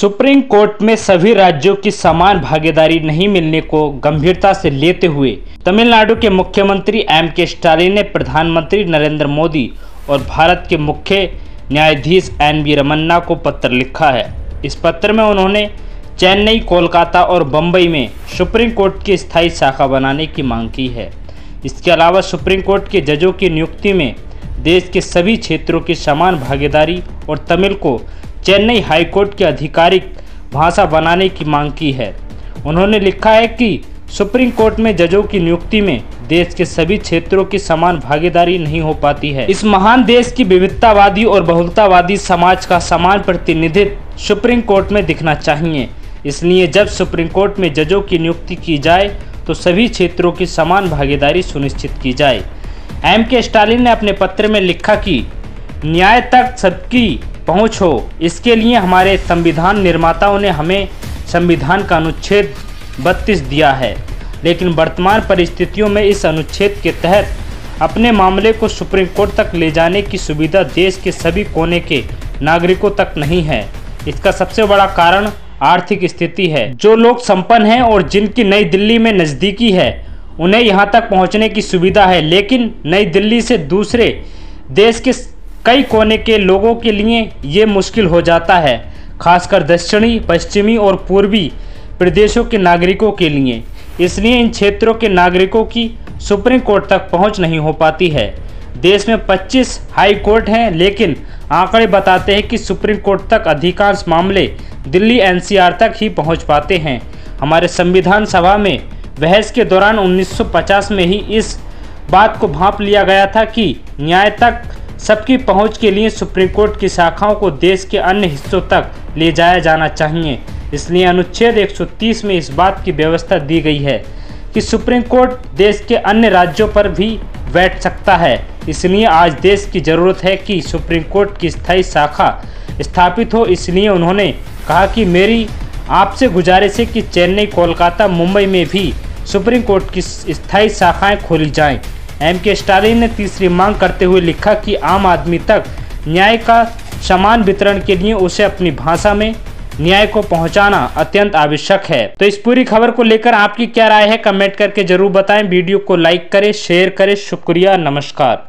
Supreme court में सभी राज्यों की समान भागीदारी नहीं मिलने को गंभीरता से लेते हुए तमिलनाडु के मुख्यमंत्री एम.के. स्टालिन ने प्रधानमंत्री नरेंद्र मोदी और भारत के मुख्य न्यायाधीश एन.वी. रमन्ना को पत्र लिखा है। इस पत्र में उन्होंने चेन्नई, कोलकाता और बम्बई में सुप्रीम कोर्ट की स्थायी शाखा बनाने की मांग की है। इसके अलावा सुप्रीम कोर्ट के जजों की नियुक्ति में देश के सभी क्षेत्रों की समान भागीदारी और तमिल को चेन्नई हाईकोर्ट की आधिकारिक भाषा बनाने की मांग की है। उन्होंने लिखा है कि सुप्रीम कोर्ट में जजों की नियुक्ति में देश के सभी क्षेत्रों की समान भागीदारी नहीं हो पाती है। इस महान देश की विविधतावादी और बहुलतावादी समाज का समान प्रतिनिधित्व सुप्रीम कोर्ट में दिखना चाहिए। इसलिए जब सुप्रीम कोर्ट में जजों की नियुक्ति की जाए तो सभी क्षेत्रों की समान भागीदारी सुनिश्चित की जाए। एम.के. स्टालिन ने अपने पत्र में लिखा कि न्याय तक सबकी पहुंच हो, इसके लिए हमारे संविधान निर्माताओं ने हमें संविधान का अनुच्छेद 32 दिया है, लेकिन वर्तमान परिस्थितियों में इस अनुच्छेद के तहत अपने मामले को सुप्रीम कोर्ट तक ले जाने की सुविधा देश के सभी कोने के नागरिकों तक नहीं है। इसका सबसे बड़ा कारण आर्थिक स्थिति है। जो लोग संपन्न हैं और जिनकी नई दिल्ली में नज़दीकी है उन्हें यहां तक पहुंचने की सुविधा है, लेकिन नई दिल्ली से दूसरे देश के कई कोने के लोगों के लिए ये मुश्किल हो जाता है, खासकर दक्षिणी, पश्चिमी और पूर्वी प्रदेशों के नागरिकों के लिए। इसलिए इन क्षेत्रों के नागरिकों की सुप्रीम कोर्ट तक पहुंच नहीं हो पाती है। देश में 25 हाई कोर्ट हैं, लेकिन आंकड़े बताते हैं कि सुप्रीम कोर्ट तक अधिकांश मामले दिल्ली एनसीआर तक ही पहुंच पाते हैं। हमारे संविधान सभा में बहस के दौरान 1950 में ही इस बात को भांप लिया गया था कि न्याय तक सबकी पहुंच के लिए सुप्रीम कोर्ट की शाखाओं को देश के अन्य हिस्सों तक ले जाया जाना चाहिए। इसलिए अनुच्छेद 130 में इस बात की व्यवस्था दी गई है कि सुप्रीम कोर्ट देश के अन्य राज्यों पर भी बैठ सकता है। इसलिए आज देश की ज़रूरत है कि सुप्रीम कोर्ट की स्थायी शाखा स्थापित हो। इसलिए उन्होंने कहा कि मेरी आपसे गुजारिश है कि चेन्नई, कोलकाता, मुंबई में भी सुप्रीम कोर्ट की स्थायी शाखाएं खोली जाएं। एम.के. स्टालिन ने तीसरी मांग करते हुए लिखा कि आम आदमी तक न्याय का समान वितरण के लिए उसे अपनी भाषा में न्याय को पहुंचाना अत्यंत आवश्यक है। तो इस पूरी खबर को लेकर आपकी क्या राय है, कमेंट करके जरूर बताएं। वीडियो को लाइक करें, शेयर करें। शुक्रिया, नमस्कार।